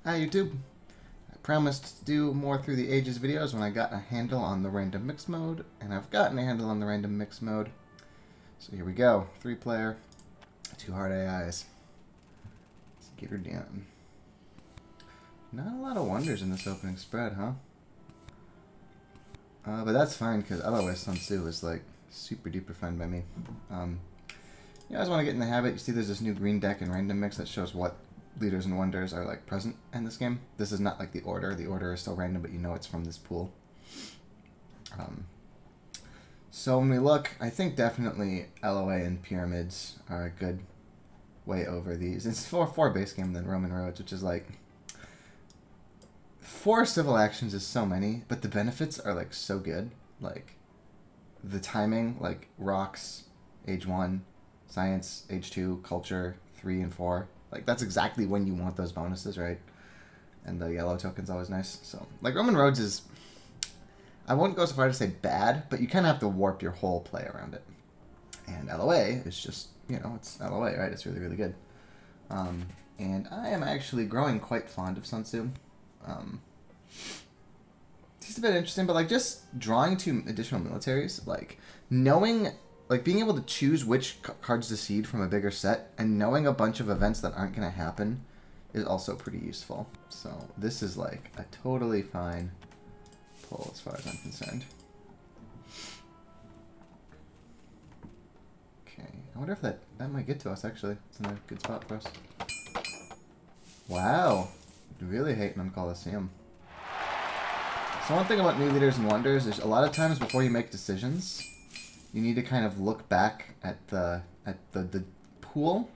Hi YouTube. I promised to do more through the ages videos when I got a handle on the random mix mode, and I've gotten a handle on the random mix mode. So here we go. 3-player, 2 hard AIs. Let's get her done. Not a lot of wonders in this opening spread, huh? But that's fine, because otherwise Sun Tzu is like super duper fine by me. You guys want to get in the habit. You see there's this new green deck in random mix that shows what leaders and wonders are like present in this game. This is not like the order. The order is still random, but you know it's from this pool. So when we look, I think definitely LOA and pyramids are a good way over these. It's 4 base game than Roman roads, which is like 4 civil actions is so many, but the benefits are like so good. Like the timing, like rocks, age 1, science, age 2, culture, 3 and 4. Like, that's exactly when you want those bonuses, right? And the yellow token's always nice. So, like, Roman roads is... I won't go so far to say bad, but you kind of have to warp your whole play around it. And LOA is just, you know, it's LOA, right? It's really, really good. And I am actually growing quite fond of Sun Tzu. He's a bit interesting, but, like, just drawing 2 additional militaries, like, knowing... Like, being able to choose which cards to seed from a bigger set and knowing a bunch of events that aren't going to happen is also pretty useful. So, this is, like, a totally fine pull as far as I'm concerned. Okay. I wonder if that might get to us, actually. It's in a good spot for us. Wow. Really hating on Colosseum. So, one thing about new leaders and wonders is a lot of times before you make decisions... You need to kind of look back at the pool,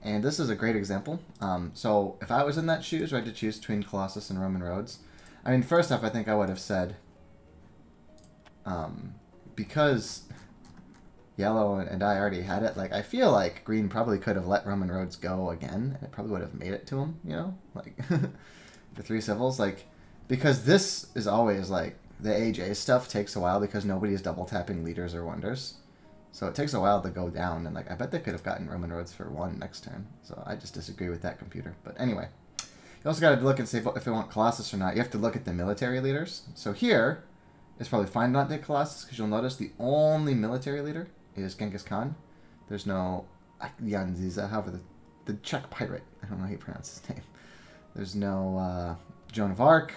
and this is a great example. So if I was in that shoes, right, to choose between Colossus and Roman roads, I mean, first off, I think I would have said, because yellow and I already had it, like, I feel like green probably could have let Roman roads go again, and it probably would have made it to him, you know, like, the 3 civils, like, because this is always, like, the AJ stuff takes a while because nobody is double tapping leaders or wonders. So it takes a while to go down, and like I bet they could have gotten Roman roads for 1 next turn. So I just disagree with that computer. But anyway, you also got to look and see if they want Colossus or not. You have to look at the military leaders. So here, it's probably fine not to take Colossus because you'll notice the only military leader is Genghis Khan. There's no Yanziza, however, the Czech pirate. I don't know how you pronounce his name. There's no Joan of Arc.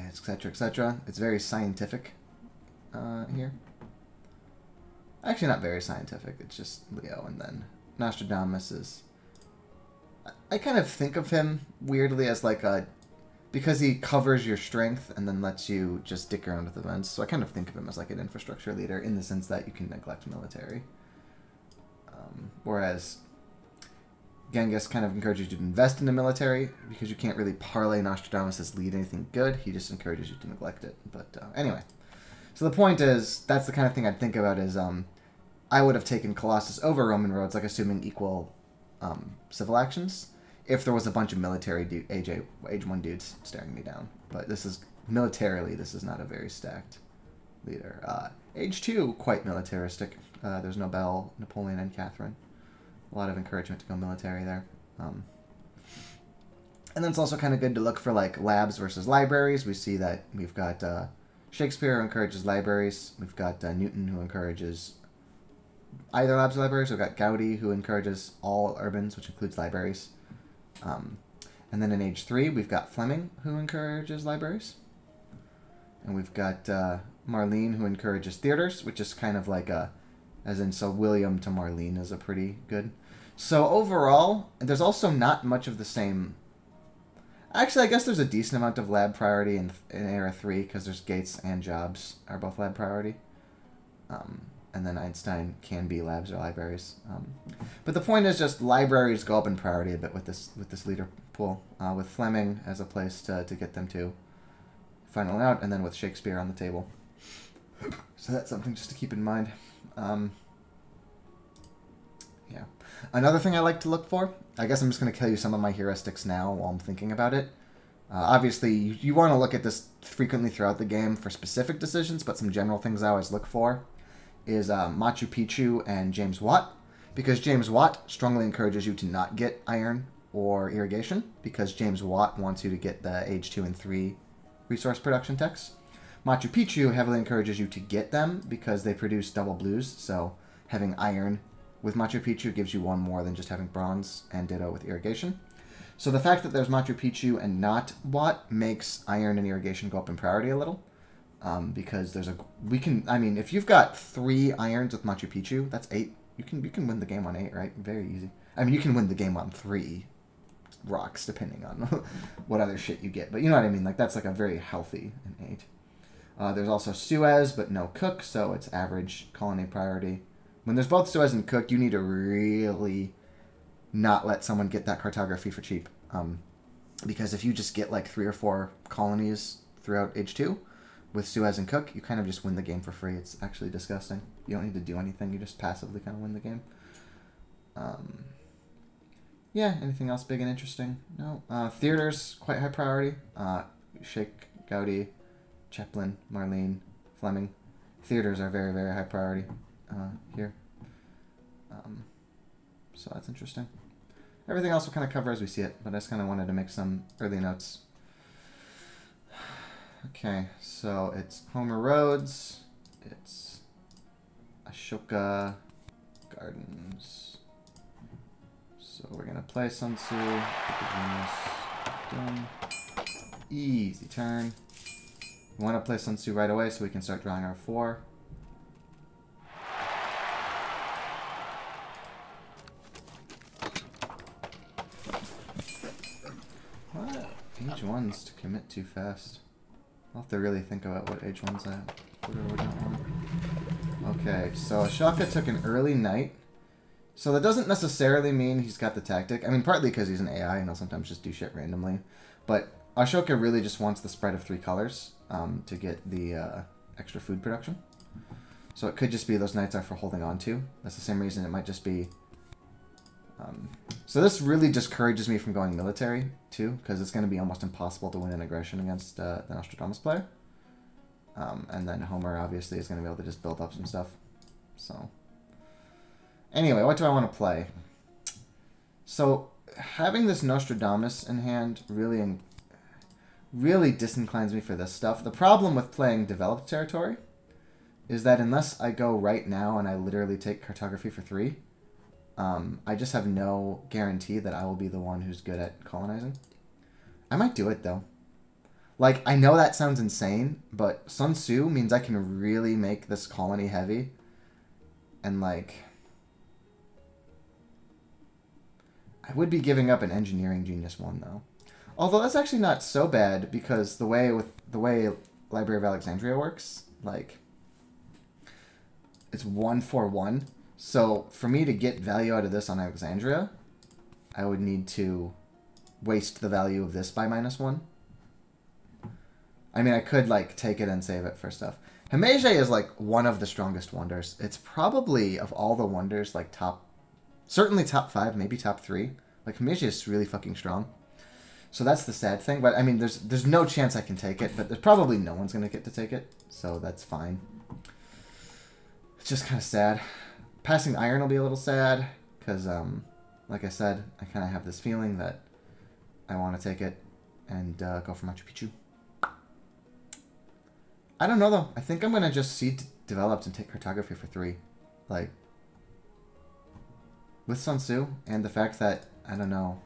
Etc., etc. It's very scientific here. Actually, not very scientific. It's just Leo, and then Nostradamus is... I kind of think of him weirdly as like a... Because he covers your strength and then lets you just dick around with events. So I kind of think of him as like an infrastructure leader in the sense that you can neglect military. Whereas... Genghis kind of encourages you to invest in the military because you can't really parlay Nostradamus' lead anything good. He just encourages you to neglect it. But anyway, so the point is that's the kind of thing I'd think about is I would have taken Colossus over Roman roads, like assuming equal civil actions, if there was a bunch of military age 1 dudes staring me down. But this is militarily, this is not a very stacked leader. Age 2, quite militaristic. There's Nobel, Napoleon, and Catherine. A lot of encouragement to go military there. And then it's also kind of good to look for like labs versus libraries. We see that we've got Shakespeare who encourages libraries. We've got Newton who encourages either labs or libraries. We've got Gaudi who encourages all urbans, which includes libraries. And then in age 3, we've got Fleming who encourages libraries. And we've got Marlene who encourages theaters, which is kind of like a, as in, so William to Marlene is a pretty good. So overall, there's also not much of the same... Actually, I guess there's a decent amount of lab priority in Era 3, because there's Gates and Jobs are both lab priority. And then Einstein can be labs or libraries. But the point is just libraries go up in priority a bit with this leader pool. With Fleming as a place to get them to final out, and then with Shakespeare on the table. So that's something just to keep in mind. Yeah. Another thing I like to look for, I guess I'm just going to kill you some of my heuristics now while I'm thinking about it. Obviously, you want to look at this frequently throughout the game for specific decisions, but some general things I always look for is Machu Picchu and James Watt, because James Watt strongly encourages you to not get iron or irrigation, because James Watt wants you to get the age 2 and 3 resource production techs. Machu Picchu heavily encourages you to get them because they produce double blues, so having iron with Machu Picchu gives you one more than just having bronze, and ditto with irrigation. So the fact that there's Machu Picchu and not Watt makes iron and irrigation go up in priority a little. Because there's I mean, if you've got 3 irons with Machu Picchu, that's 8. You can win the game on 8, right? Very easy. I mean, you can win the game on 3 rocks, depending on what other shit you get. But you know what I mean? Like, that's like a very healthy an 8. There's also Suez, but no Cook, so it's average colony priority. When there's both Suez and Cook, you need to really not let someone get that cartography for cheap. Because if you just get like 3 or 4 colonies throughout age 2, with Suez and Cook, you kind of just win the game for free. It's actually disgusting. You don't need to do anything. You just passively kind of win the game. Yeah, anything else big and interesting? No. Theaters, quite high priority. Sheikh, Gaudi, Chaplin, Marlene, Fleming. Theaters are very, very high priority here. So that's interesting. Everything else we'll kind of cover as we see it, but I just kind of wanted to make some early notes. Okay, so it's Homer Roads, it's Ashoka Gardens. So we're going to play Sun Tzu, done. Easy turn. We want to play Sun Tzu right away so we can start drawing our 4. What? H1s to commit too fast. I'll have to really think about what H1's at. What don't want. Okay, so Ashoka took an early knight. So that doesn't necessarily mean he's got the tactic. I mean, partly because he's an AI and he'll sometimes just do shit randomly. But Ashoka really just wants the spread of 3 colors to get the extra food production. So it could just be those knights are for holding on to. That's the same reason it might just be... so this really discourages me from going military, too, because it's going to be almost impossible to win an aggression against the Nostradamus player. And then Homer, obviously, is going to be able to just build up some stuff. So, anyway, what do I want to play? So, having this Nostradamus in hand really disinclines me for this stuff. The problem with playing developed territory is that unless I go right now and I literally take cartography for 3... I just have no guarantee that I will be the one who's good at colonizing. I might do it, though. Like, I know that sounds insane, but Sun Tzu means I can really make this colony heavy. And, like... I would be giving up an engineering genius 1, though. Although that's actually not so bad, because the way Library of Alexandria works, like... It's 1 for 1. So, for me to get value out of this on Alexandria, I would need to waste the value of this by -1. I mean, I could, like, take it and save it for stuff. Himeji is, like, one of the strongest wonders. It's probably, of all the wonders, like, certainly top 5, maybe top 3. Like, Himeji is really fucking strong. So that's the sad thing. But, I mean, there's no chance I can take it, but there's probably no one's going to get to take it. So that's fine. It's just kind of sad. Passing iron will be a little sad, because, like I said, I kind of have this feeling that I want to take it and go for Machu Picchu. I don't know, though. I think I'm going to just seed developed and take cartography for 3. Like, with Sun Tzu, and the fact that, I don't know,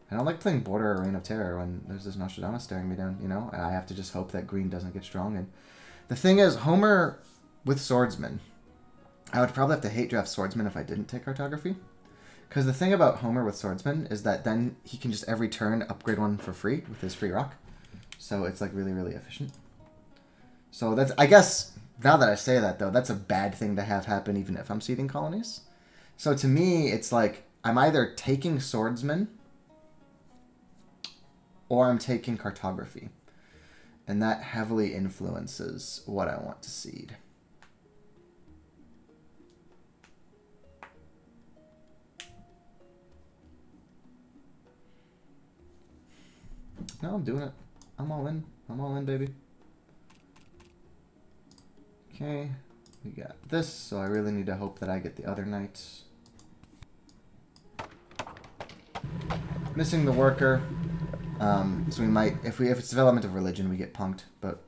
I don't like playing Border or Reign of Terror when there's this Nostradamus staring me down, you know? And I have to just hope that green doesn't get strong. And the thing is, Homer with Swordsman... I would probably have to hate draft Swordsman if I didn't take cartography. Because the thing about Homer with Swordsman is that then he can just every turn upgrade 1 for free with his free rock. So it's like really, really efficient. So that's, I guess, now that I say that though, that's a bad thing to have happen even if I'm seeding colonies. So to me, it's like, I'm either taking Swordsman or I'm taking cartography. And that heavily influences what I want to seed. No, I'm doing it. I'm all in. I'm all in, baby. Okay. We got this, so I really need to hope that I get the other knights. Missing the worker. So we might, if it's development of religion, we get punked, but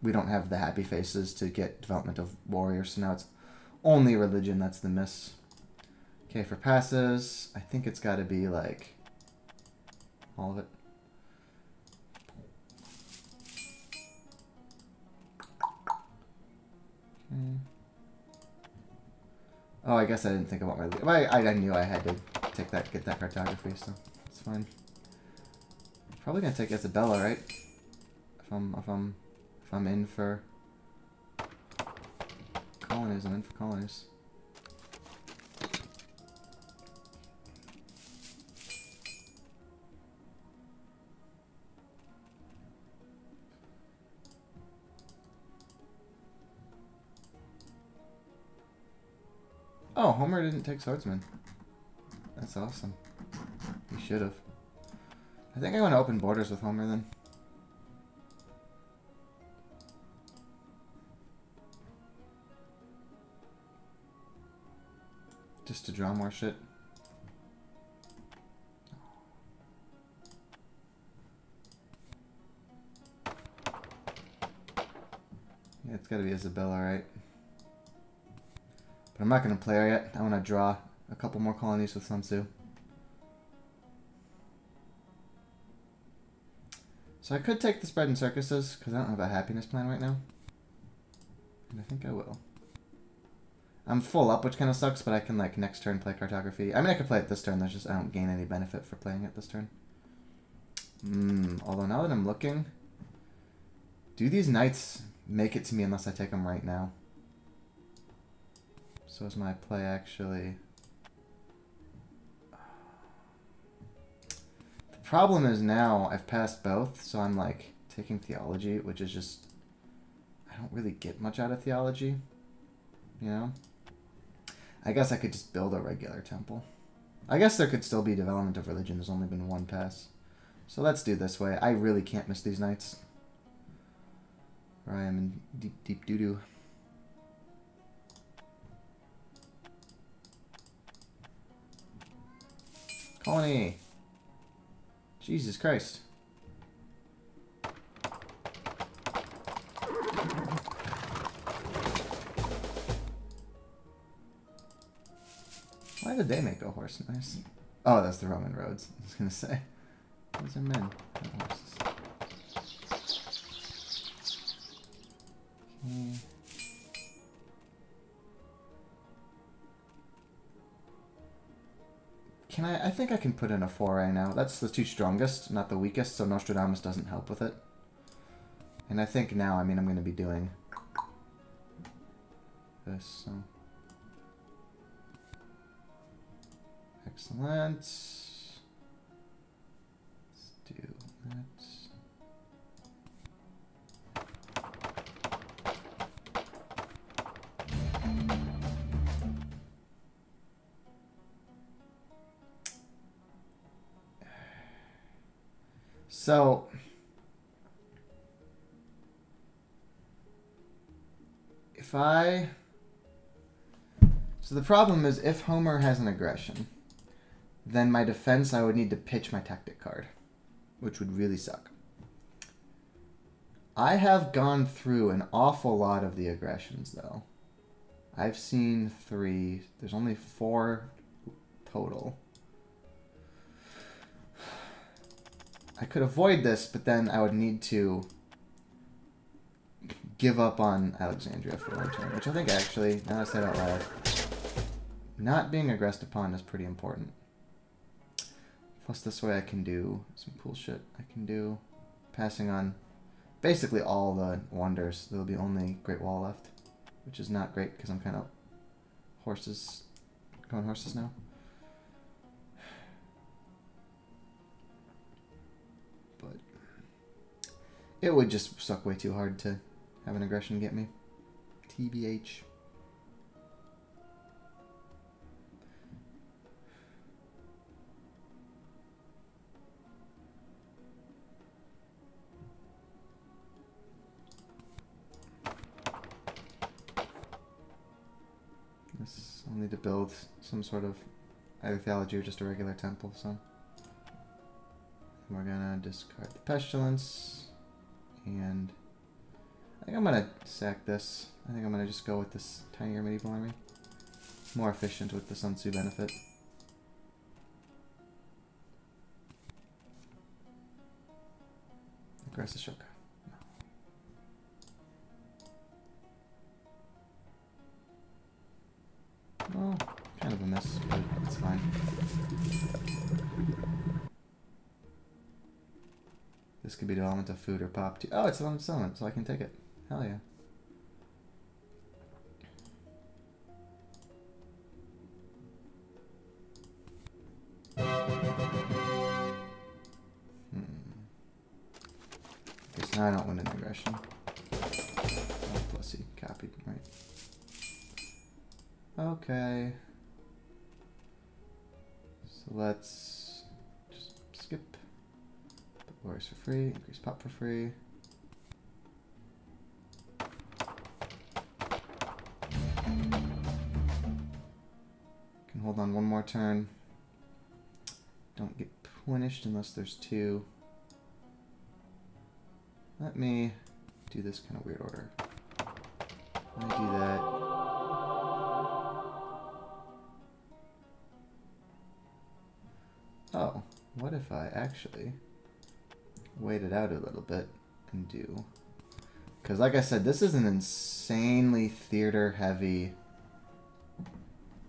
we don't have the happy faces to get development of warrior, so now it's only religion that's the miss. Okay, for passes, I think it's got to be like all of it. Okay. Oh, I guess I didn't think about my. I knew I had to take that, get that cartography, so it's fine. Probably gonna take Isabella, right? If I'm in for colonies, I'm in for colonies. Oh, Homer didn't take swordsman. That's awesome. He should have. I think I want to open borders with Homer then. Just to draw more shit. Yeah, it's gotta be Isabella, right? But I'm not gonna play her yet. I want to draw a couple more colonies with Sun Tzu. So I could take the spread and circuses, because I don't have a happiness plan right now. And I think I will. I'm full up, which kind of sucks, but I can, like, next turn play cartography. I mean, I could play it this turn, there's just, I don't gain any benefit for playing it this turn. Although now that I'm looking, do these knights make it to me unless I take them right now? So is my play actually... Problem is now I've passed both, so I'm like taking theology, which is just, I don't really get much out of theology, you know? I guess I could just build a regular temple. I guess there could still be development of religion. There's only been one pass. So let's do this way. I really can't miss these knights, or I am in deep, deep doo-doo. Colony! Jesus Christ. Why did they make a horse nice? Oh, that's the Roman roads. I was gonna say. Those are men, not horses. Okay. Can I think I can put in a 4 right now. That's the 2 strongest, not the weakest, so Nostradamus doesn't help with it. And I think now, I mean, I'm going to be doing this, so. Excellent. Let's do that. So, so the problem is if Homer has an aggression, then my defense, I would need to pitch my tactic card, which would really suck. I have gone through an awful lot of the aggressions, though. I've seen 3. There's only 4 total. I could avoid this, but then I would need to give up on Alexandria for one turn, which I think actually, now that I said out loud, not being aggressed upon is pretty important. Plus this way I can do some cool shit. I can do passing on basically all the wonders. There'll be only Great Wall left, which is not great because I'm kind of going horses now. But it would just suck way too hard to have an aggression get me. TBH. I'll need to build some sort of either theology or just a regular temple, so. We're gonna discard the Pestilence. And I think I'm gonna sack this. I think I'm gonna just go with this tinier medieval army. More efficient with the Sun Tzu benefit. Aggressive Shoka. No. Well, kind of a miss, but it's fine. This could be development of food or pop too. Oh, it's an settlement, so I can take it. Hell yeah. Guess now I don't win an aggression. Oh, plus he copied, right. Okay. So let's just skip. Put Warriors for free, increase pop for free. Can hold on one more turn. Don't get punished unless there's two. Let me do this kind of weird order. I do that. Oh, what if I actually wait it out a little bit and do... Because like I said, this is an insanely theater-heavy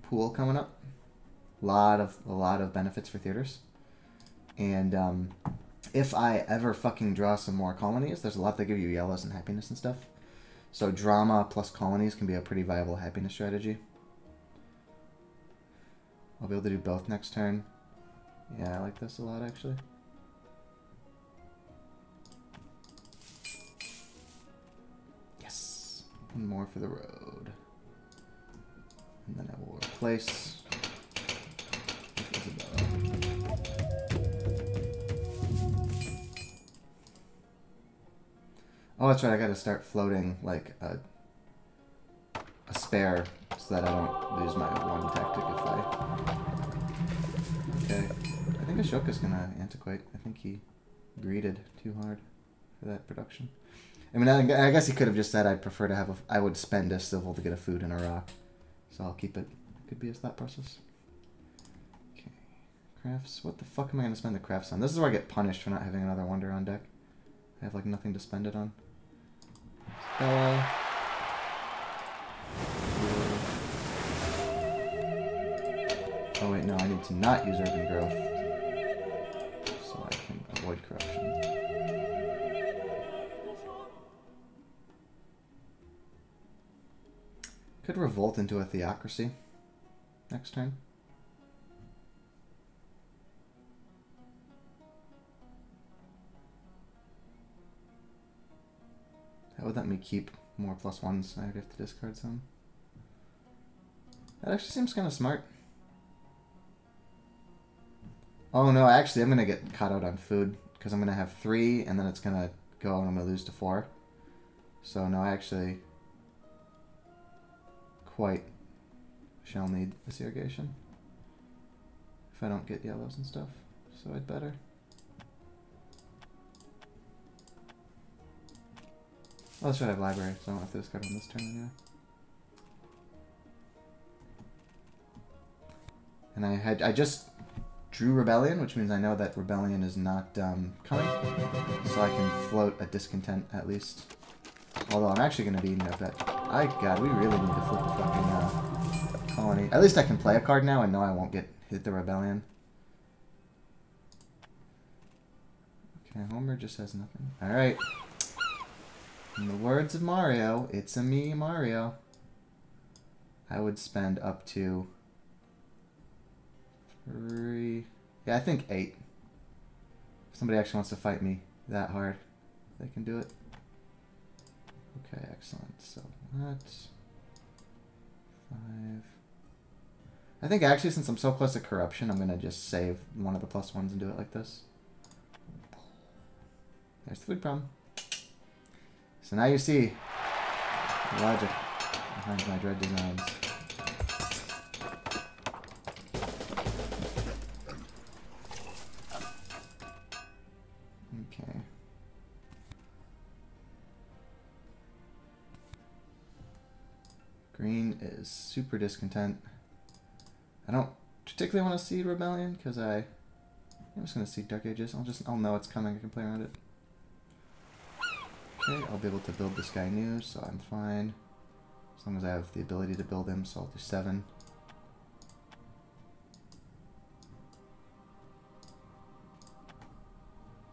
pool coming up. A lot of benefits for theaters. And if I ever fucking draw some more colonies, there's a lot that give you yellows and happiness and stuff. So drama plus colonies can be a pretty viable happiness strategy. I'll be able to do both next turn. Yeah, I like this a lot, actually. Yes! One more for the road. And then I will replace... Oh, that's right, I gotta start floating, like, a spare so that I don't lose my one tactic if I... Okay. I think Ashoka's gonna antiquate. I think he greeted too hard for that production. I mean, I guess he could have just said I'd prefer to have a... I would spend a civil to get a food and a rock. So I'll keep it. Could be his thought process. Okay. Crafts. What the fuck am I gonna spend the crafts on? This is where I get punished for not having another wonder on deck. I have, like, nothing to spend it on. Stella. Oh wait, no, I need to not use urban growth so I can avoid corruption. Could revolt into a theocracy next turn. That would let me keep more +1s. I would have to discard some. That actually seems kind of smart. Oh no, actually I'm going to get caught out on food because I'm going to have 3 and then it's going to go and I'm going to lose to 4. So no, I actually quite shall need this irrigation if I don't get yellows and stuff. So I'd better. Well, that's right, I have library, so I don't have to discard on this turn anyway. And I just drew Rebellion, which means I know that Rebellion is not coming. So I can float a Discontent at least. Although I'm actually going to be eating up that. God, we really need to flip the fucking colony. At least I can play a card now and know I won't get hit the Rebellion. Okay, Homer just has nothing. Alright. In the words of Mario, it's a me, Mario. I would spend up to 3... Yeah, I think 8. If somebody actually wants to fight me that hard, they can do it. Okay, excellent. So that's 5. I think actually, since I'm so close to corruption, I'm going to just save one of the +1s and do it like this. There's the food problem. So now you see the logic behind my dread designs. Green is super discontent. I don't particularly want to seed Rebellion because I'm just going to seed Dark Ages. I'll know it's coming. I can play around it. Okay, I'll be able to build this guy new, so I'm fine. As long as I have the ability to build him, so I'll do 7.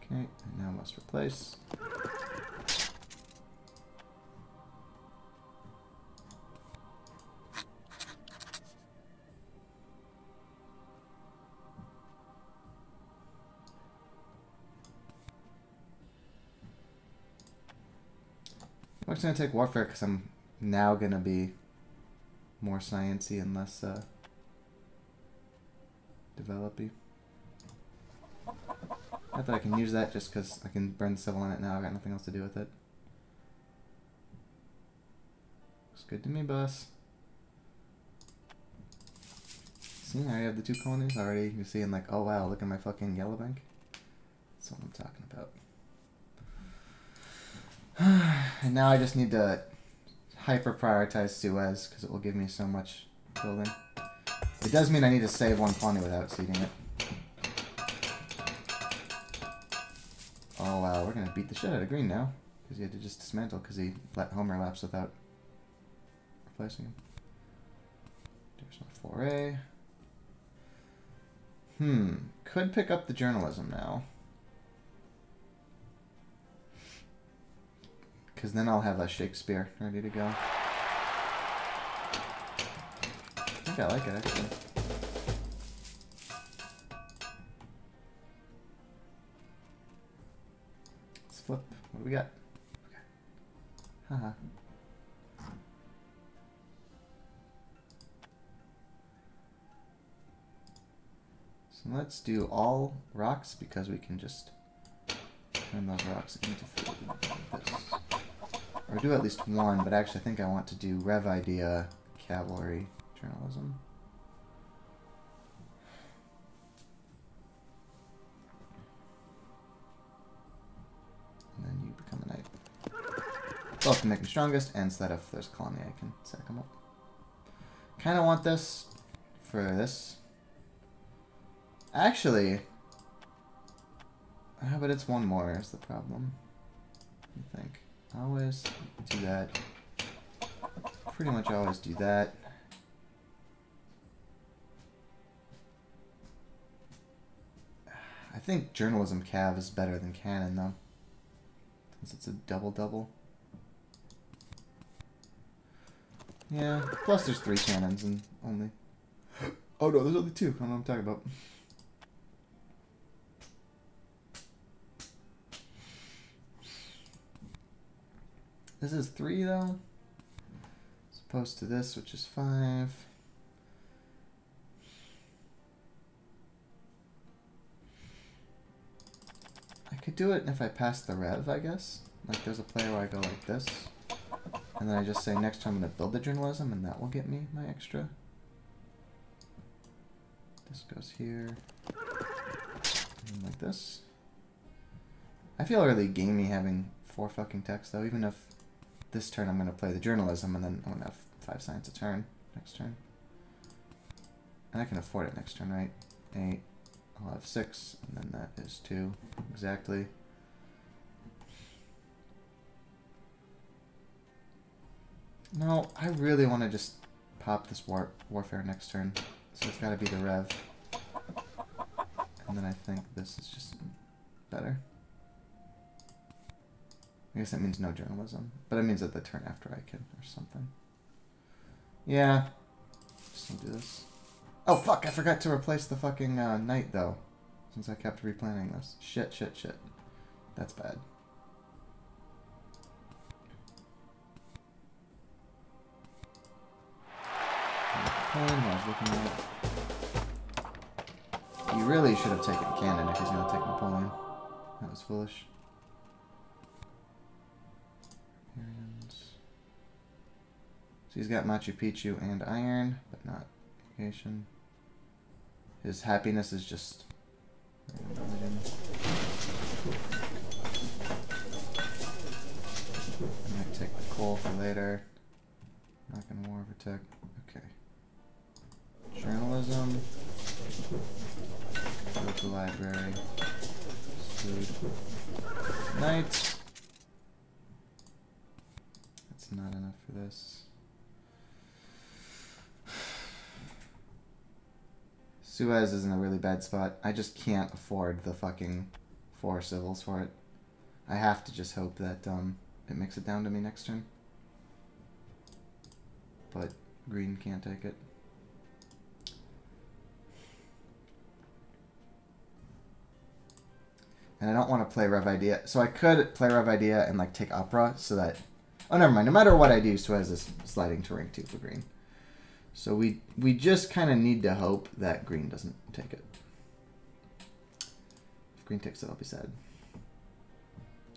Okay, and now must replace. I'm just going to take Warfare because I'm now going to be more science-y and less develop-y. Not that I can use that just because I can burn the civil on it now. I've got nothing else to do with it. Looks good to me, boss. See, I already have the 2 colonies already. You're seeing like, oh wow, look at my fucking yellow bank. That's what I'm talking about. And now I just need to hyper prioritize Suez because it will give me so much building. It does mean I need to save 1 colony without seeding it. Oh wow, we're gonna beat the shit out of Green now because he had to just dismantle because he let Homer lapse without replacing him. There's no 4A. Could pick up the journalism now. Because then I'll have a Shakespeare ready to go. I think I like it, actually. Let's flip. What do we got? Okay. Haha. So let's do all rocks because we can just turn those rocks into food like this. Or do at least 1, but actually I think I want to do Rev Idea, Cavalry, Journalism. And then you become a knight. Both can make me strongest, and so that if there's a colony I can sack them up. Kinda want this for this. Actually, but it's 1 more is the problem, I think. Always do that. Pretty much always do that. I think journalism cav is better than cannon though, since it's a double-double. Yeah, plus there's 3 cannons and only... Oh no, there's only 2. I don't know what I'm talking about. This is 3 though, as opposed to this, which is 5. I could do it if I pass the rev, I guess. Like there's a play where I go like this, and then I just say next time I'm going to build the journalism, and that will get me my extra. This goes here, and like this. I feel really gamey having 4 fucking texts though, even if this turn I'm going to play the journalism, and then I'm going to have 5 science a turn next turn. And I can afford it next turn, right? 8. I'll have 6, and then that is 2. Exactly. No, I really want to just pop this warfare next turn. So it's got to be the rev. And then I think this is just better. I guess that means no journalism. But it means that the turn after I can, or something. Yeah. Just gonna do this. Oh, fuck! I forgot to replace the fucking knight, though. Since I kept replanning this. Shit, shit, shit. That's bad. I was looking at. You really should have taken cannon if he's going to take Napoleon. That was foolish. So he's got Machu Picchu and iron, but not irrigation. His happiness is just religion. I might take the coal for later. Not gonna war over library. Food. Knight. That's not enough for this. Suez is in a really bad spot. I just can't afford the fucking 4 civils for it. I have to just hope that it makes it down to me next turn. But green can't take it. And I don't want to play Rev Idea. So I could play Rev Idea and like take Opera so that... Oh, never mind. No matter what I do, Suez is sliding to rank 2 for green. So we just kind of need to hope that green doesn't take it. If green takes it, I'll be sad.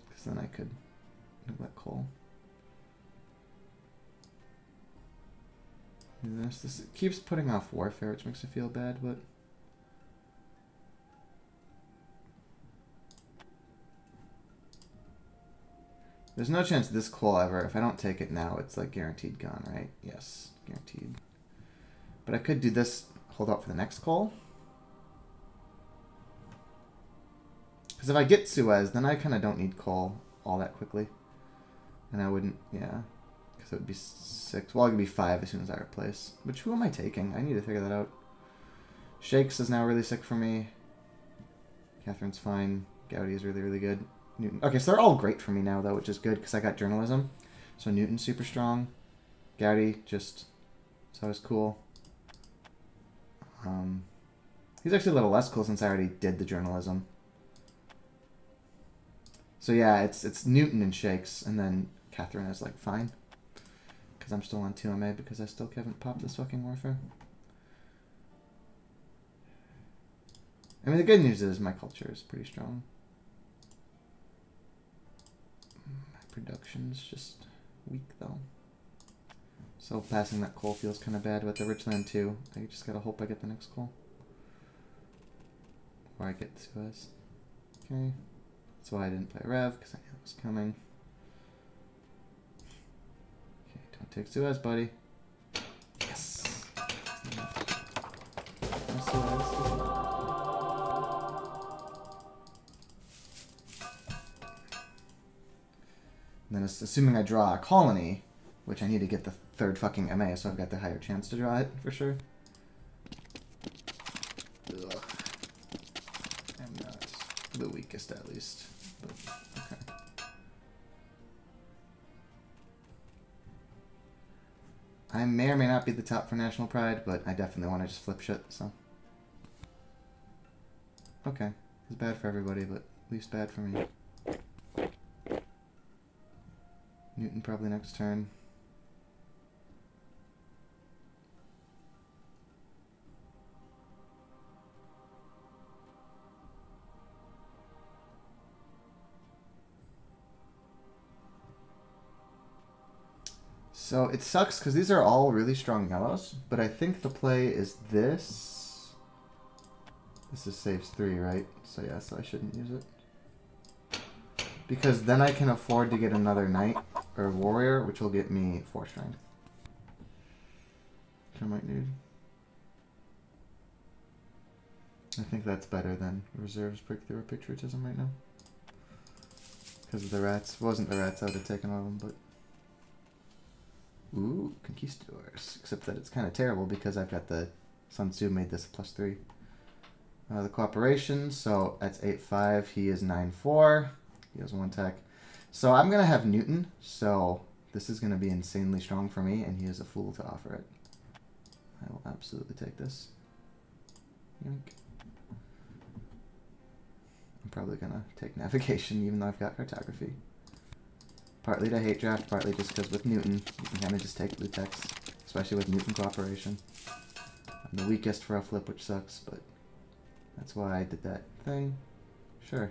Because then I could neglect coal. This it keeps putting off warfare, which makes me feel bad, but... There's no chance this coal ever, if I don't take it now, it's like guaranteed gone, right? Yes, guaranteed. But I could do this, hold out for the next coal. Because if I get Suez, then I kind of don't need coal all that quickly. And I wouldn't, yeah. Because it would be 6. Well, it would be 5 as soon as I replace. Which, who am I taking? I need to figure that out. Shakes is now really sick for me. Catherine's fine. Gowdy is really, really good. Newton. Okay, so they're all great for me now, though, which is good because I got journalism. So Newton's super strong. Gowdy just... So it's cool. He's actually a little less cool since I already did the journalism. So yeah, it's Newton and Shakes, and then Catherine is like, fine. Because I'm still on 2 MA because I still haven't popped this fucking warfare. I mean, the good news is my culture is pretty strong. My production's just weak, though. So passing that coal feels kind of bad with the Richland too. I just gotta hope I get the next coal. Or I get Suez. Okay. That's why I didn't play Rev, because I knew it was coming. Okay, don't take Suez, buddy. Yes! No Suez. And then assuming I draw a colony, which I need to get the 3rd fucking MA, so I've got the higher chance to draw it, for sure. Ugh. I'm not the weakest, at least. But, okay. I may or may not be the top for National Pride, but I definitely want to just flip shit, so. Okay. It's bad for everybody, but at least bad for me. Newton probably next turn. So it sucks because these are all really strong yellows, but I think the play is this. This is saves 3, right? So yeah, so I shouldn't use it. Because then I can afford to get another knight or warrior, which will get me 4 strength. Which I might need. I think that's better than reserves breakthrough or patriotism right now. Because of the rats. If it wasn't the rats, I would have taken all of them, but... Ooh, Conquistadors. Except that it's kind of terrible because I've got the Sun Tzu made this +3. The cooperation, so that's 8-5. He is 9-4. He has 1 tech. So I'm going to have Newton, so this is going to be insanely strong for me, and he is a fool to offer it. I will absolutely take this. Yoink. I'm probably going to take navigation, even though I've got cartography. Partly to hate draft, partly just because with Newton, you can kind of just take blue text, especially with Newton cooperation. I'm the weakest for a flip, which sucks, but that's why I did that thing. Sure.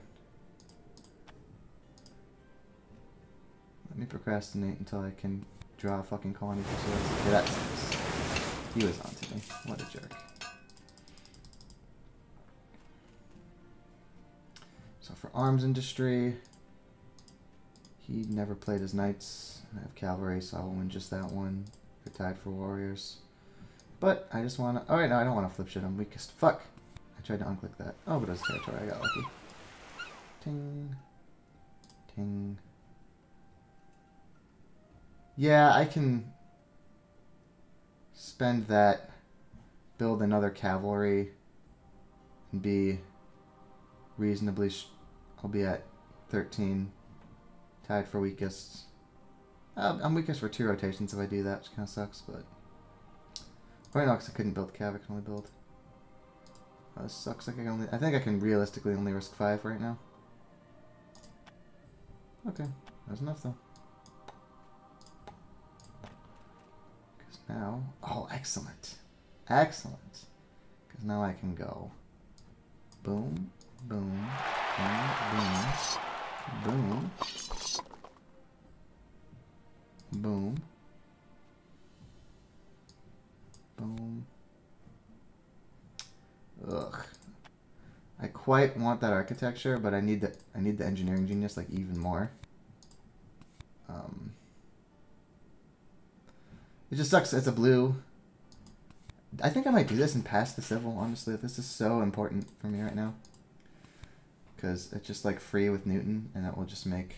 Let me procrastinate until I can draw a fucking colony for Suez. Okay, that sucks. He was on to me. What a jerk. So for arms industry, he never played his knights. I have cavalry, so I'll win just that one. They're tied for warriors. But I just want to... Alright, no, I don't want to flip shit. I'm weakest. Fuck. I tried to unclick that. Oh, but it was territory. I got lucky. Ting. Ting. Yeah, I can spend that, build another cavalry, and be reasonably... I'll be at 13, tied for weakest. I'm weakest for 2 rotations if I do that, which kind of sucks, but... Right now, because I couldn't build cav, I can only build... this sucks. Like I think I can realistically only risk 5 right now. Okay, that's enough though. Because now... Oh, excellent. Excellent. Because now I can go... Boom, boom, boom, boom, boom, boom, boom. Ugh. I quite want that architecture, but I need the engineering genius like even more. It just sucks. It's a blue. I think I might do this and pass the civil, honestly. This is so important for me right now. Because it's just like free with Newton, and that will just make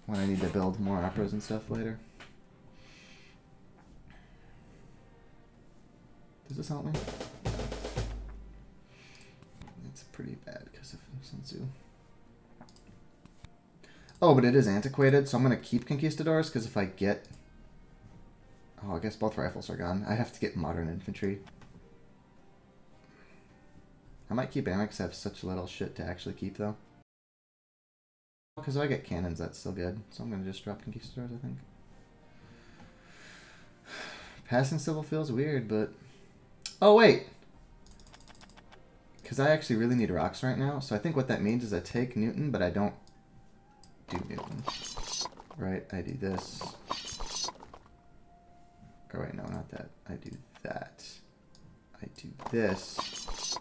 when I need to build more operas and stuff later. Does this help me? It's pretty bad because of Sun Tzu. Oh, but it is antiquated, so I'm going to keep Conquistadors, because if I get... Oh, I guess both rifles are gone. I have to get modern infantry. I might keep ammo because I have such little shit to actually keep, though. Because if I get cannons, that's still good. So I'm going to just drop Conquistadors, I think. Passing civil feels weird, but... Oh, wait! Because I actually really need rocks right now. So I think what that means is I take Newton, but I don't do Newton. Right? I do this. Oh, wait, no, not that. I do that. I do this.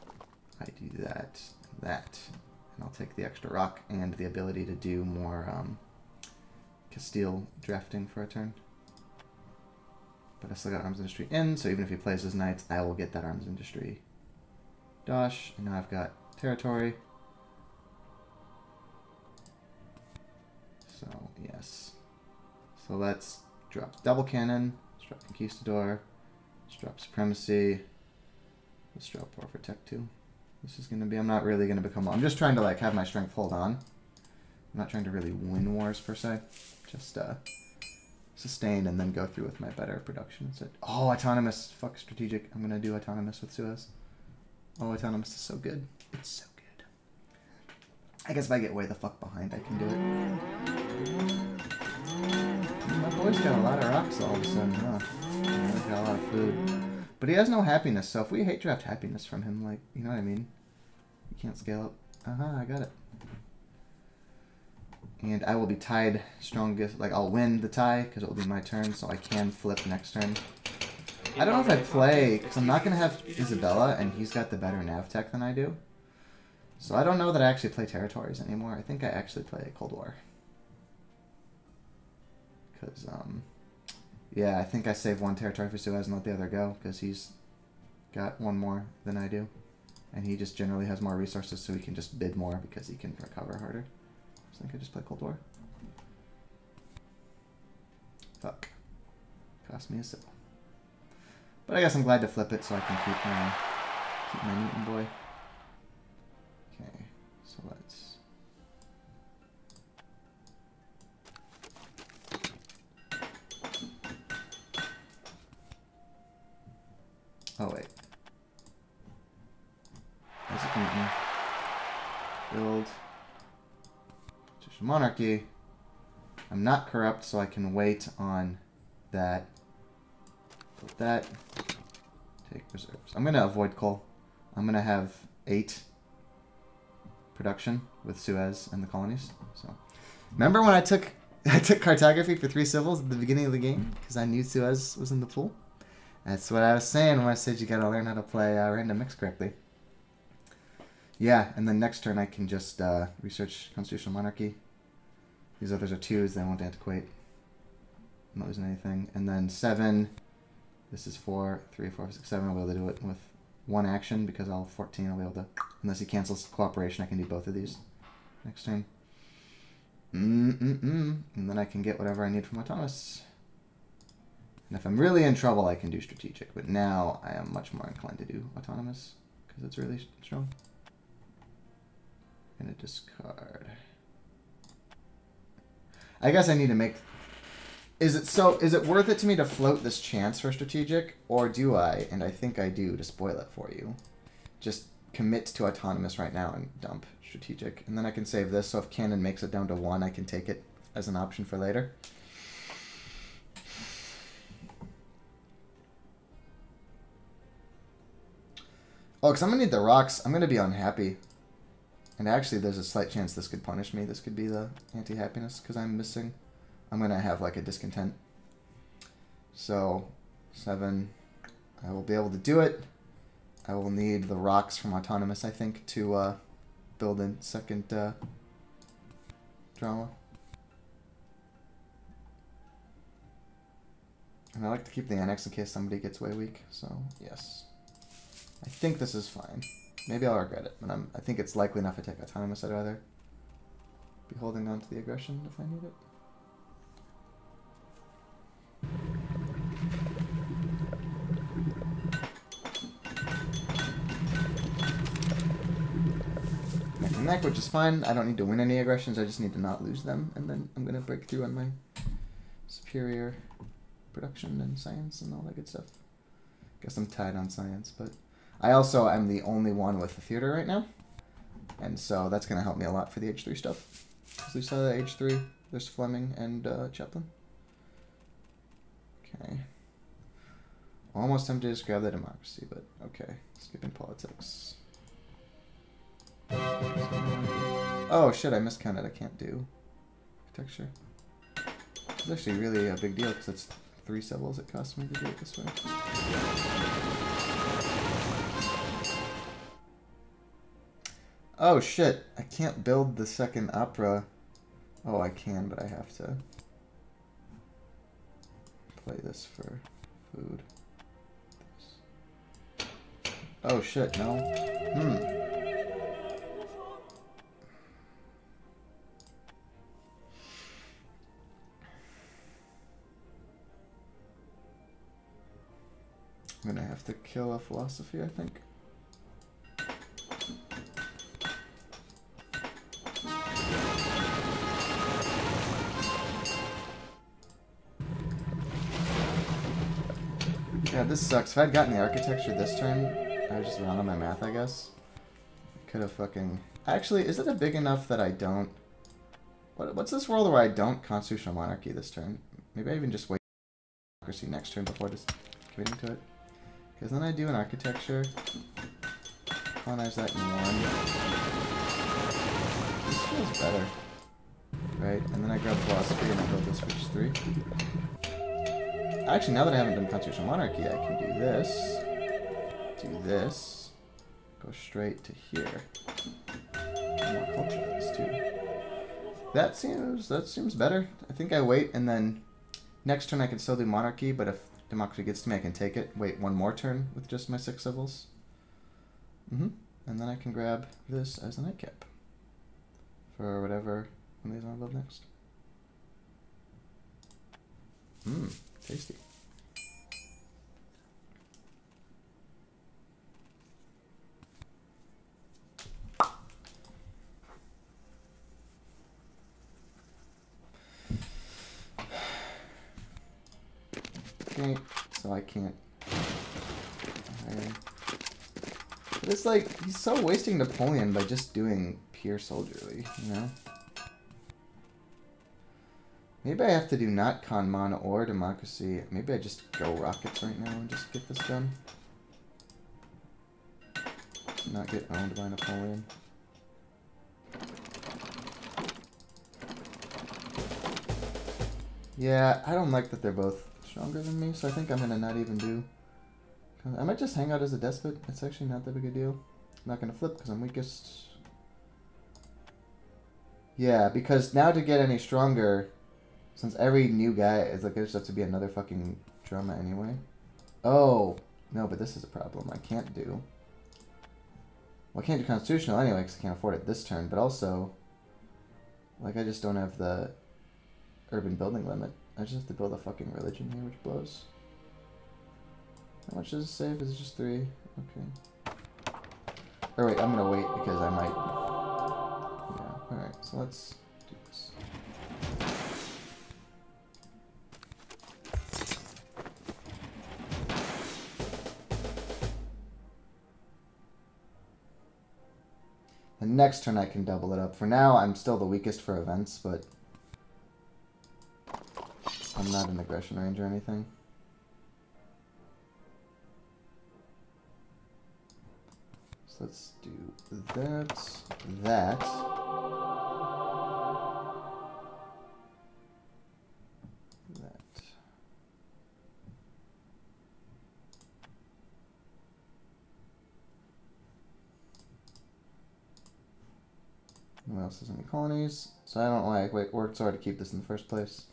I do that. That. And I'll take the extra rock and the ability to do more Castile drafting for a turn. But I still got arms industry in, so even if he plays his knights, I will get that arms industry. Dosh, and now I've got territory. So, yes. So let's drop double cannon. Let's drop Conquistador. Let's drop Supremacy. Let's drop War for Tech 2. This is going to be... I'm not really going to become... I'm just trying to, like, have my strength hold on. I'm not trying to really win wars, per se. Just, sustain and then go through with my better production. Oh, autonomous. Fuck strategic. I'm going to do autonomous with Suez. Oh, autonomous is so good. It's so good. I guess if I get way the fuck behind, I can do it. My boy's got a lot of rocks all of a sudden, huh? Yeah, he's got a lot of food. But he has no happiness, so if we hate draft happiness from him, like, you know what I mean? You can't scale up. I got it. And I will be tied strongest. Like, I'll win the tie, because it will be my turn, so I can flip next turn. I don't know if I play, because I'm not going to have Isabella, and he's got the better nav tech than I do. So I don't know that I actually play territories anymore. I think I actually play Cold War. Because, yeah, I think I save one territory for Suez and let the other go, because he's got one more than I do. And he just generally has more resources, so he can just bid more, because he can recover harder. So I think I just play Cold War. Fuck. Cost me a civil. But I guess I'm glad to flip it so I can keep my Newton boy. Okay, so let's... Oh, wait. Isaac Newton. Build. Constitutional monarchy. I'm not corrupt, so I can wait on that. Build that. Take reserves. I'm going to avoid coal. I'm going to have 8 production with Suez and the colonies. So, remember when I took cartography for 3 civils at the beginning of the game? Because I knew Suez was in the pool? That's what I was saying when I said you got to learn how to play random mix correctly. Yeah, and then next turn I can just research constitutional monarchy. These others are 2s, they won't antiquate. I'm not losing anything. And then 7, this is 4, 3, 4, 6, 7. I'll be able to do it with one action because I'll 14. I'll be able to, unless he cancels cooperation, I can do both of these next turn. And then I can get whatever I need from autonomous. And if I'm really in trouble, I can do strategic. But now I am much more inclined to do autonomous because it's really strong. I'm gonna discard. I guess I need to make. Is it worth it to me to float this chance for strategic, or do I? And I think I do to spoil it for you. Just commit to autonomous right now and dump strategic, and then I can save this. So if Cannon makes it down to 1, I can take it as an option for later. Oh, because I'm gonna need the rocks. I'm gonna be unhappy. And actually, there's a slight chance this could punish me. This could be the anti-happiness because I'm missing. I'm going to have like a discontent. So, 7. I will be able to do it. I will need the rocks from autonomous, I think, to build a second drama. And I like to keep the annex in case somebody gets way weak. So, yes. I think this is fine. Maybe I'll regret it, but I think it's likely enough to take autonomous. I'd rather be holding on to the aggression if I need it. Neck and neck, which is fine. I don't need to win any aggressions. I just need to not lose them, and then I'm gonna break through on my superior production and science and all that good stuff. Guess I'm tied on science, but. I also am the only one with the theater right now, and so that's going to help me a lot for the H3 stuff. Because we saw the H3, there's Fleming and Chaplin. Okay. Almost tempted to just grab the democracy, but okay. Skipping politics. Oh shit, I miscounted. I can't do architecture. It's actually really a big deal because it's 3 civils it costs me to do it this way. Oh shit, I can't build the second opera. Oh, I can, but I have to play this for food. Oh shit, no. I'm gonna have to kill a philosophy, I think. Yeah, this sucks. If I'd gotten the architecture this turn, I was just wrong on my math, I guess. Could have fucking... Actually, is it a big enough that I don't... What's this world where I don't constitutional monarchy this turn? Maybe I even just wait for democracy next turn before just committing to it. Because then I do an architecture. Colonize that in 1. This feels better. Right? And then I grab philosophy and I build this for just 3. Actually, now that I haven't done constitutional monarchy, I can do this, go straight to here. More culture too. That seems better. I think I wait, and then next turn I can still do monarchy, but if democracy gets to me, I can take it. Wait 1 more turn with just my 6 civils. And then I can grab this as a nightcap for whatever one of these I want to build next. Tasty. Okay, so I can't. But it's like, he's so wasting Napoleon by just doing pure soldierly, you know? Maybe I have to do not con mono or democracy. Maybe I just go rockets right now and just get this done. Not get owned by Napoleon. Yeah, I don't like that they're both stronger than me, so I think I'm gonna not even do... I might just hang out as a despot. It's actually not that big a deal. I'm not gonna flip because I'm weakest. Yeah, because now to get any stronger... Since every new guy is like, there's just to be another fucking drama anyway. Oh, no, but this is a problem. I can't do. Well, I can't do constitutional anyway because I can't afford it this turn, but also, like, I just don't have the urban building limit. I just have to build a fucking religion here, which blows. How much does it save? Is it just 3? Okay. Or wait, I'm gonna wait because I might... Yeah, alright, so let's do this. The next turn I can double it up. For now, I'm still the weakest for events, but I'm not in aggression range or anything. So let's do that, that. Who else has any colonies? So I don't like worked so hard to keep this in the first place.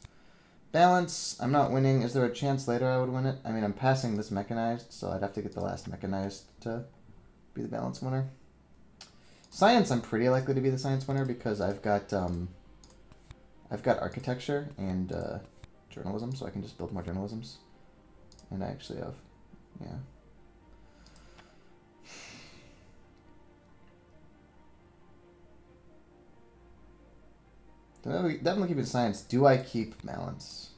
Balance. I'm not winning. Is there a chance later I would win it? I mean, I'm passing this mechanized, so I'd have to get the last mechanized to be the balance winner. Science, I'm pretty likely to be the science winner because I've got architecture and journalism, so I can just build more journalisms. And I actually have, yeah. Definitely keeping science. Do I keep balance?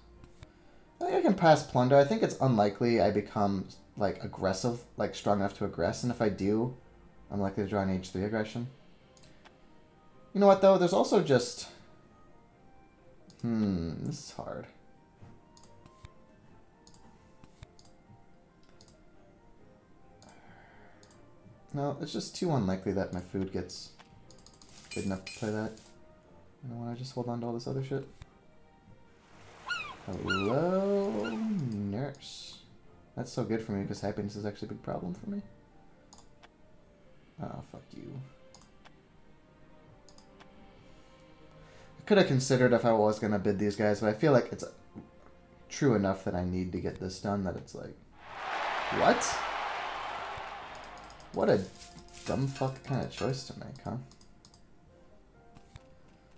I think I can pass plunder. I think it's unlikely I become like aggressive, like strong enough to aggress, and if I do, I'm likely to draw an H3 aggression. You know what though? There's also just this is hard. No, it's just too unlikely that my food gets good enough to play that. I don't want to just hold on to all this other shit. Hello, nurse. That's so good for me because happiness is actually a big problem for me. Oh, fuck you. I could have considered if I was going to bid these guys, but I feel like it's true enough that I need to get this done that it's like... What? What a dumb fuck kind of choice to make, huh?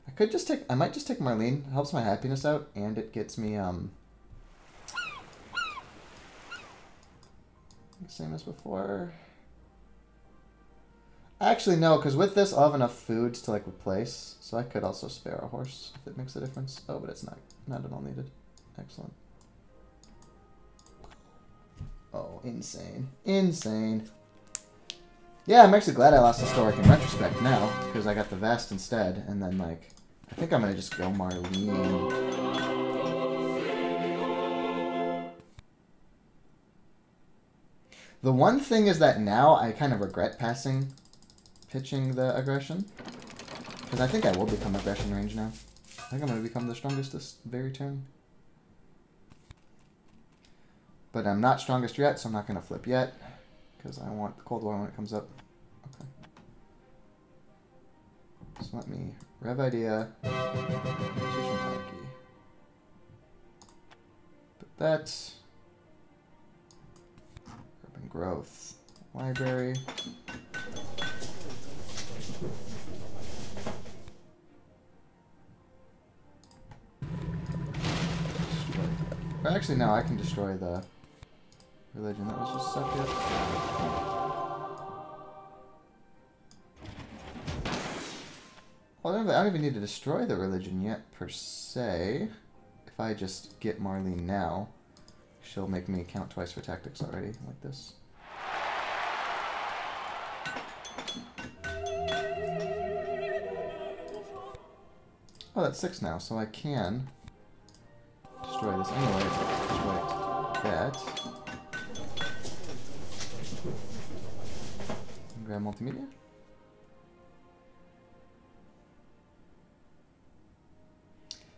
I could just take... I might just take Marlene. It helps my happiness out, and it gets me, same as before. Actually, no, because with this, I'll have enough foods to, like, replace. So I could also spare a horse, if it makes a difference. Oh, but it's not at all needed. Excellent. Oh, insane. Insane. Yeah, I'm actually glad I lost Historic in retrospect now, because I got the Vast instead, and then, like, I think I'm going to just go Marlene. The one thing is that now I kind of regret pitching the aggression, because I think I will become aggression range now. I think I'm going to become the strongest this very turn. But I'm not strongest yet, so I'm not going to flip yet, because I want the Cold War when it comes up. Okay. So let me rev idea, position hierarchy. Put that. Urban growth. Library. Or actually, no, I can destroy the religion that was just sucked in. Well, I don't even need to destroy the religion yet, per se. If I just get Marlene now, she'll make me count twice for tactics already, like this. Oh, that's 6 now, so I can destroy this anyway. Destroy that. Grab multimedia.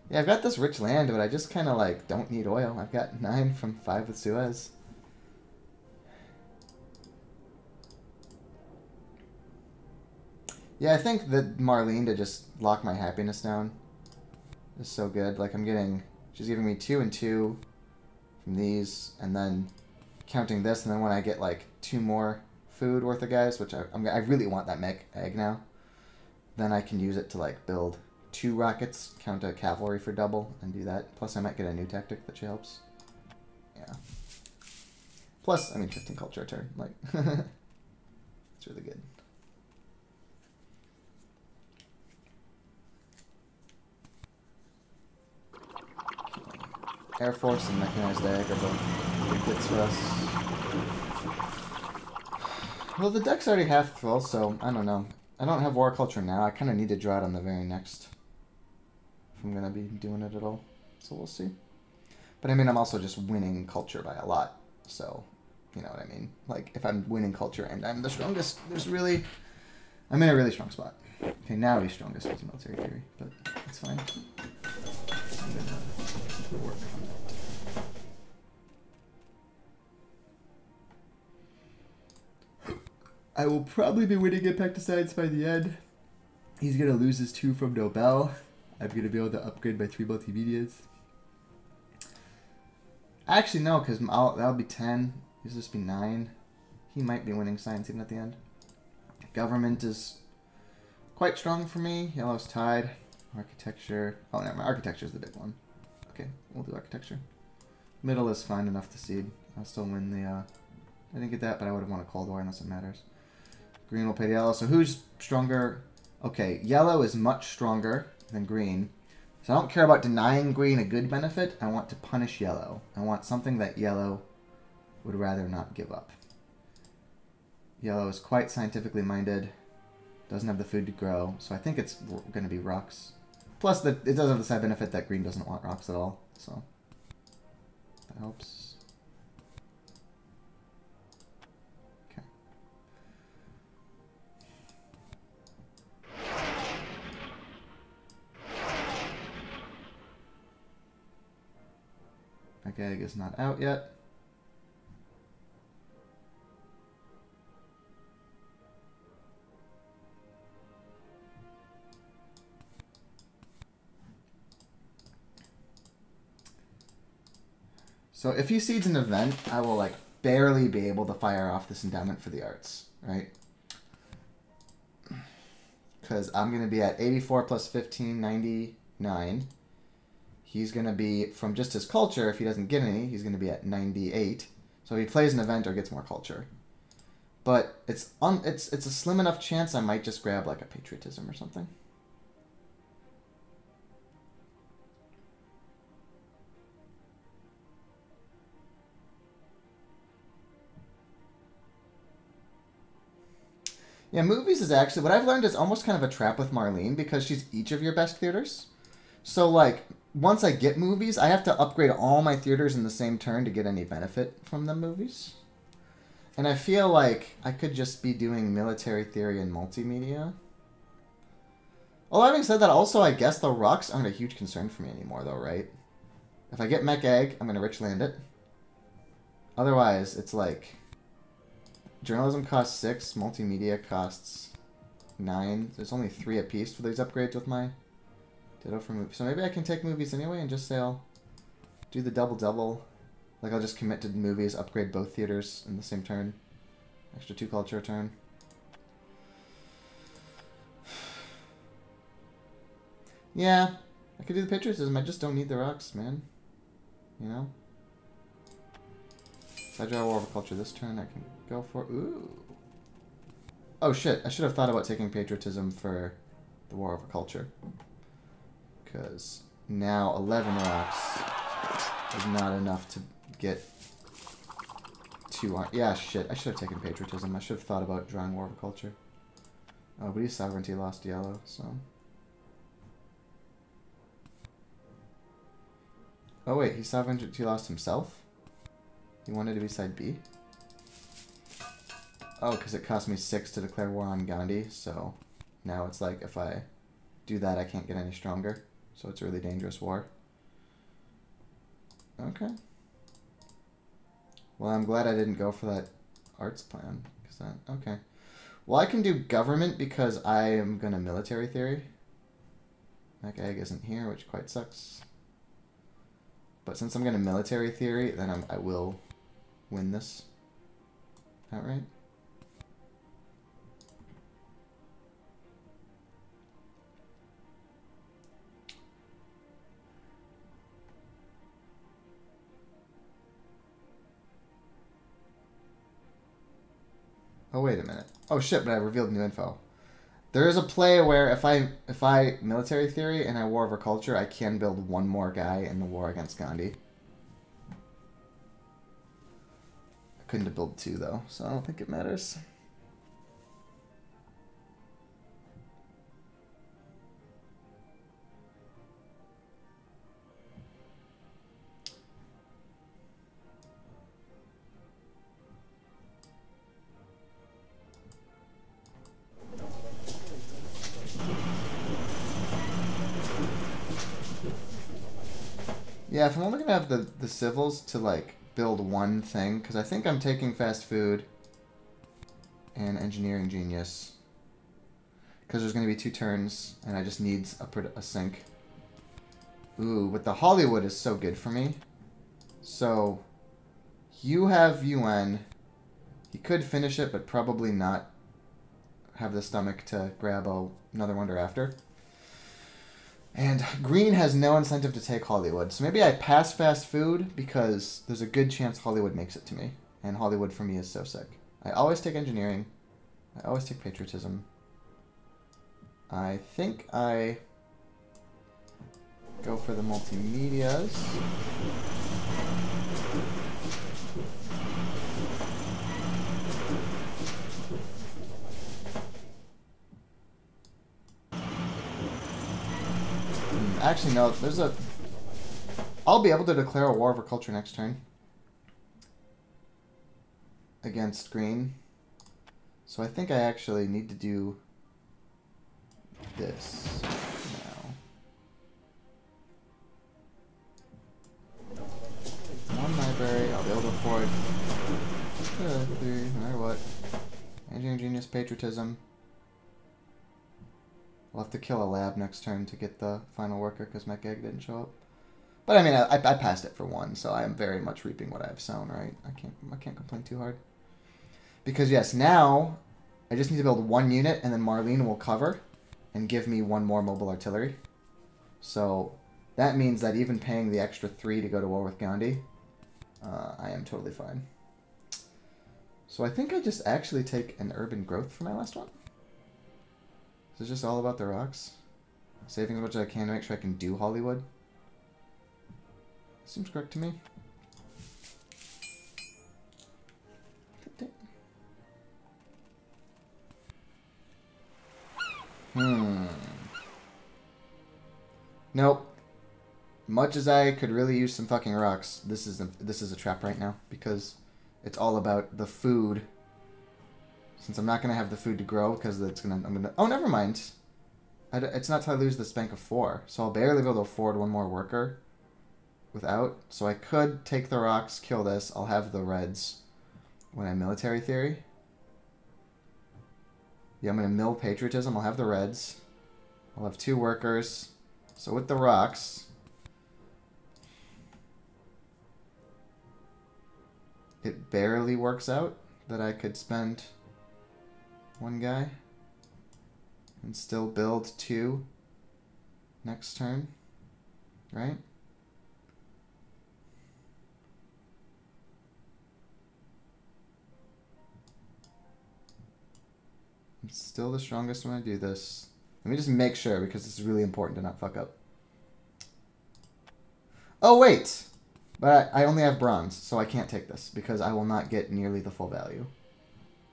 Yeah, I've got this rich land, but I just kind of, like, don't need oil. I've got 9 from 5 with Suez. Yeah, I think that Marlene to just lock my happiness down is so good. Like, she's giving me 2 and 2 from these, and then counting this, and then when I get, like, 2 more food worth of guys, which I really want that mech egg now. Then I can use it to like build 2 rockets, count a cavalry for double, and do that. Plus I might get a new tactic that helps. Yeah. Plus, I mean, 15 culture a turn. Like, it's really good. Air Force and Mechanized Egg are both big hits for us. Well, the deck's already half full, so I don't know. I don't have War Culture now. I kind of need to draw it on the very next. If I'm going to be doing it at all. So we'll see. But I mean, I'm also just winning culture by a lot. So, you know what I mean? Like, if I'm winning culture and I'm the strongest, I'm in a really strong spot. Okay, now he's strongest with military theory, but it's fine. I'm gonna work on that. I will probably be winning Impacticides by the end. He's going to lose his 2 from Nobel. I'm going to be able to upgrade my 3 multimedias. Actually, no, because that'll be 10. This will just be 9. He might be winning science even at the end. Government is quite strong for me. Yellow's tied. Architecture. Oh, no, my architecture is the big one. Okay, we'll do architecture. Middle is fine enough to seed. I'll still win the... I didn't get that, but I would have won a Cold War unless it matters. Green will pay to yellow. So who's stronger? Okay, yellow is much stronger than green. So I don't care about denying green a good benefit. I want to punish yellow. I want something that yellow would rather not give up. Yellow is quite scientifically minded. Doesn't have the food to grow. So I think it's going to be rocks. Plus, it does have the side benefit that green doesn't want rocks at all. So that helps. That egg is not out yet. So if he seeds an event, I will like barely be able to fire off this endowment for the arts, right? Because I'm going to be at 84 plus 15, 99. He's going to be, from just his culture, if he doesn't get any, he's going to be at 98. So if he plays an event or gets more culture. But it's a slim enough chance I might just grab like a patriotism or something. Yeah, movies is actually, what I've learned is almost kind of a trap with Marlene because she's each of your best theaters. So like, once I get movies, I have to upgrade all my theaters in the same turn to get any benefit from the movies. And I feel like I could just be doing military theory and multimedia. Well, having said that, also, I guess the rocks aren't a huge concern for me anymore, though, right? If I get Mech Egg, I'm going to rich land it. Otherwise, it's like... Journalism costs 6, multimedia costs 9. There's only 3 apiece for these upgrades with my Ditto for movies. So maybe I can take movies anyway and just say I'll do the double-double. Like I'll just commit to movies, upgrade both theaters in the same turn. Extra 2 culture a turn. Yeah, I could do the patriotism. I just don't need the rocks, man. You know? If I draw War of Culture this turn, I can go for... Ooh. Oh, shit. I should have thought about taking patriotism for the War of Culture. Because now 11 rocks is not enough to get 2... Yeah, shit. I should have taken patriotism. I should have thought about drawing War of Culture. Oh, but he's sovereignty lost yellow, so... Oh, wait. He sovereignty lost himself? He wanted to be side B? Oh, because it cost me 6 to declare war on Gandhi, so now it's like if I do that, I can't get any stronger. So it's a really dangerous war. Okay. Well, I'm glad I didn't go for that arts plan. Okay. Well, I can do government because I am going to military theory. Mech Egg isn't here, which quite sucks. But since I'm going to military theory, then I will win this outright. Wait a minute. Oh shit, but I revealed new info. There is a play where if I military theory and I war over culture, I can build one more guy in the war against Gandhi. I couldn't have built 2 though, so I don't think it matters. Yeah, if I'm only gonna have the civils to like build one thing, because I think I'm taking fast food and engineering genius, because there's gonna be 2 turns and I just need a sink. Ooh, but the Hollywood is so good for me. So you have UN. He could finish it, but probably not have the stomach to grab another wonder after. And green has no incentive to take Hollywood. So maybe I pass fast food because there's a good chance Hollywood makes it to me. And Hollywood for me is so sick. I always take engineering. I always take patriotism. I think I go for the multimedias. Actually, no, there's a... I'll be able to declare a war over culture next turn. Against green. So I think I actually need to do this now. 1 library, I'll be able to afford 3, no matter what. Engineering genius, patriotism. We'll have to kill a lab next turn to get the final worker because my gag didn't show up. But I mean, I passed it for 1, so I am very much reaping what I've sown, right? I can't complain too hard. Because yes, now I just need to build 1 unit, and then Marlene will cover and give me 1 more mobile artillery. So that means that even paying the extra 3 to go to war with Gandhi, I am totally fine. So I think I just actually take an urban growth for my last one. Is it just all about the rocks? Saving as much as I can to make sure I can do Hollywood? Seems correct to me. Nope. Much as I could really use some fucking rocks, this is a trap right now because it's all about the food. Since I'm not gonna have the food to grow because I'm gonna. Oh, never mind. It's not till I lose this bank of 4, so I'll barely be able to afford 1 more worker. Without, so I could take the rocks, kill this. I'll have the reds when I military theory. Yeah, I'm gonna mill patriotism. I'll have the reds. I'll have 2 workers. So with the rocks, it barely works out that I could spend 1 guy and still build 2 next turn, right? I'm still the strongest when I do this. Let me just make sure because it's really important to not fuck up. Oh wait! But I only have bronze, so I can't take this because I will not get nearly the full value.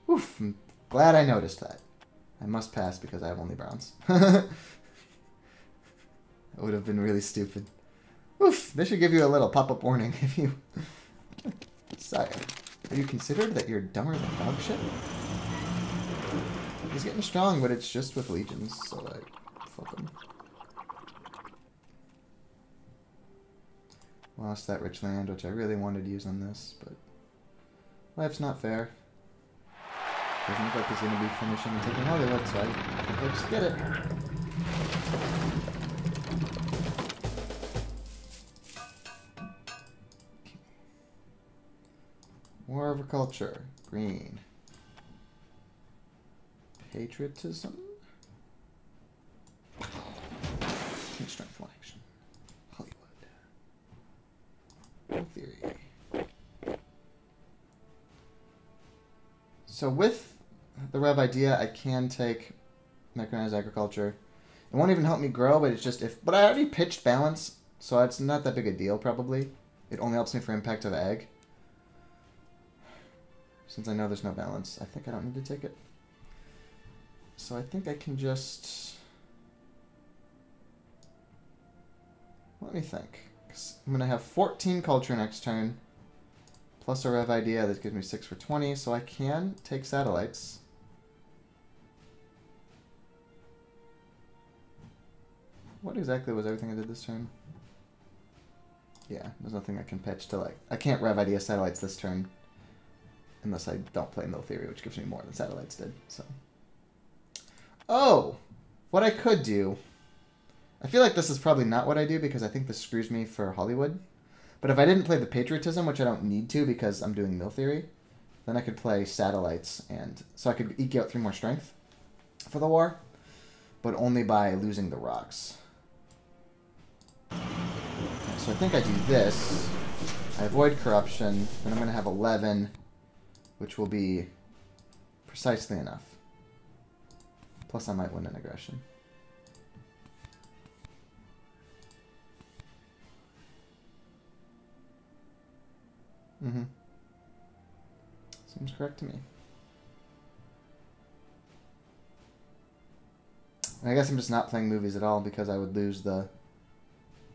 Oof, I'm glad I noticed that. I must pass because I have only bronze. That would have been really stupid. Oof, they should give you a little pop-up warning if you... Sire, have you considered that you're dumber than dog shit? He's getting strong, but it's just with legions, so like, fuck him. Lost that rich land, which I really wanted to use on this, but life's not fair. Doesn't look like he's going to be finishing and taking Hollywood, so I think I'll just get it. War over culture, green. Patriotism. Team strength, 1 action. Hollywood. Theory. So with the Rev Idea. I can take Mechanized Agriculture. It won't even help me grow, but it's just if... But I already pitched balance, so it's not that big a deal, probably. It only helps me for impact of ag. Since I know there's no balance, I think I don't need to take it. So I think I can just... Let me think. 'Cause I'm going to have 14 culture next turn. Plus a Rev Idea that gives me 6 for 20, so I can take satellites. What exactly was everything I did this turn? Yeah, there's nothing I can pitch to like... I can't Rev Idea satellites this turn. Unless I don't play Mill Theory, which gives me more than satellites did, so... Oh! What I could do... I feel like this is probably not what I do because I think this screws me for Hollywood. But if I didn't play the Patriotism, which I don't need to because I'm doing Mill Theory, then I could play satellites, and so I could eke out 3 more strength for the war, but only by losing the rocks. Okay, so I think I do this. I avoid corruption, and I'm going to have 11, which will be precisely enough. Plus I might win an aggression. Mm-hmm. Seems correct to me. And I guess I'm just not playing movies at all because I would lose the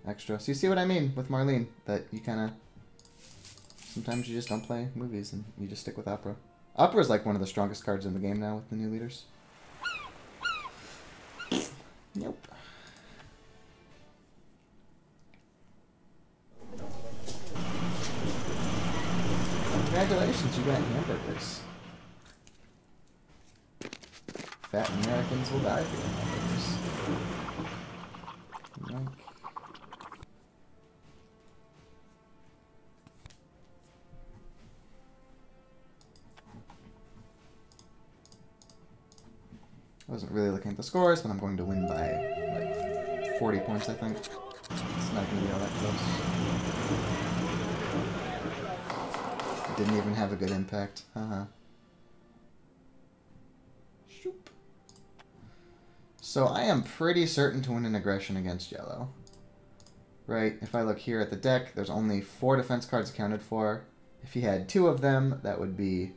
extra. So you see what I mean with Marlene? That you kind of... Sometimes you just don't play movies and you just stick with Opera. Opera is like one of the strongest cards in the game now with the new leaders. Nope. Congratulations, you got hamburgers. Fat Americans will die for your hamburgers. Yoink. I wasn't really looking at the scores, but I'm going to win by like 40 points, I think. It's not going to be all that close. Didn't even have a good impact. Shoop. So I am pretty certain to win an aggression against yellow. Right, if I look here at the deck, there's only 4 defense cards accounted for. If he had 2 of them, that would be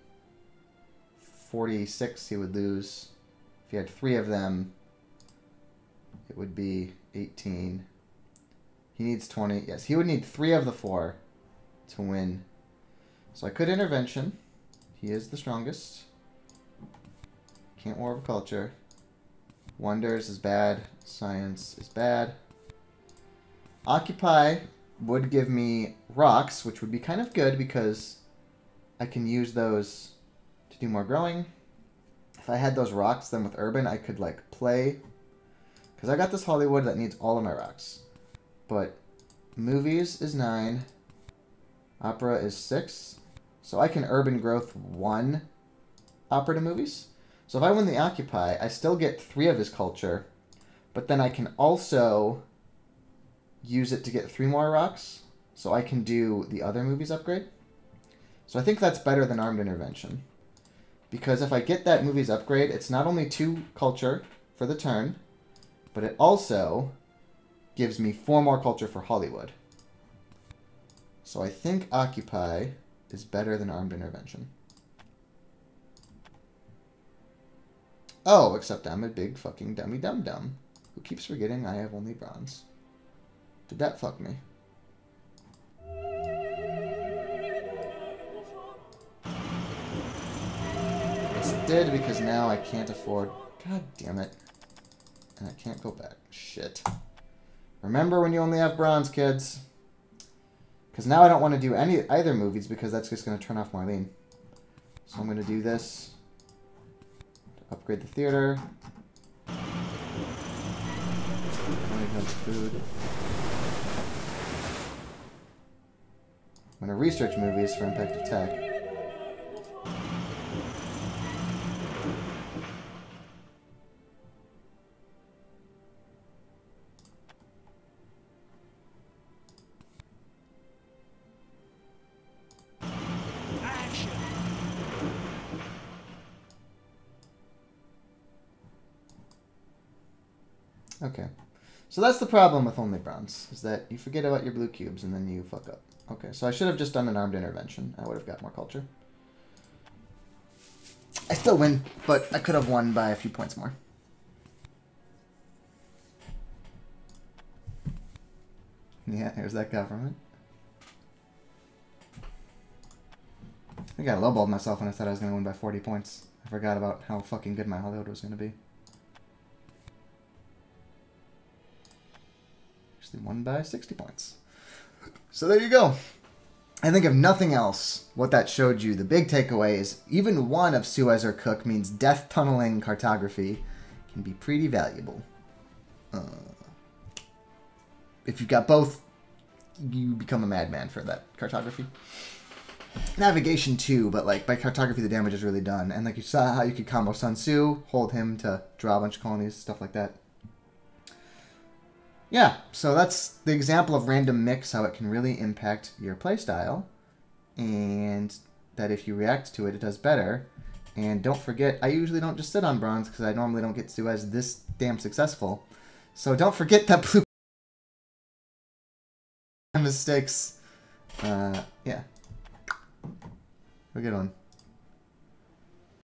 46 he would lose. If he had 3 of them, it would be 18. He needs 20. Yes, he would need 3 of the 4 to win. So I could intervention. He is the strongest. Can't War of Culture. Wonders is bad. Science is bad. Occupy would give me rocks, which would be kind of good because I can use those to do more growing. If I had those rocks, then with Urban, I could like play. Because I got this Hollywood that needs all of my rocks. But movies is 9. Opera is 6. So I can Urban Growth 1 Opera to movies. So if I win the Occupy, I still get 3 of his culture. But then I can also use it to get 3 more rocks. So I can do the other movies upgrade. So I think that's better than Armed Intervention. Because if I get that movies upgrade, it's not only 2 culture for the turn, but it also gives me 4 more culture for Hollywood. So I think Occupy is better than Armed Intervention. Oh, except I'm a big fucking dummy dum-dum who keeps forgetting I have only bronze. Did that fuck me? Yes, it did, because now I can't afford... God damn it. And I can't go back. Shit. Remember when you only have bronze, kids. Because now I don't want to do either movies because that's just going to turn off Marlene. So I'm going to do this. To upgrade the theater. Food. I'm going to research movies for impact of tech. Okay. So that's the problem with only bronze, is that you forget about your blue cubes and then you fuck up. Okay, so I should have just done an armed intervention. I would have got more culture. I still win, but I could have won by a few points more. Yeah, here's that government. I think I lowballed myself when I said I was going to win by 40 points. I forgot about how fucking good my Hollywood was going to be. Actually won by 60 points. So there you go. I think if nothing else, what that showed you, the big takeaway is even one of Suez or Cook means death tunneling cartography can be pretty valuable. If you've got both, you become a madman for that cartography. Navigation too, but like by cartography the damage is really done. And like you saw how you could combo Sun Tzu, hold him to draw a bunch of colonies, stuff like that. Yeah, so that's the example of random mix, how it can really impact your playstyle. And that if you react to it, it does better. And don't forget, I usually don't just sit on bronze because I normally don't get Suez this damn successful. So don't forget that blue mistakes. Yeah. Have a good one.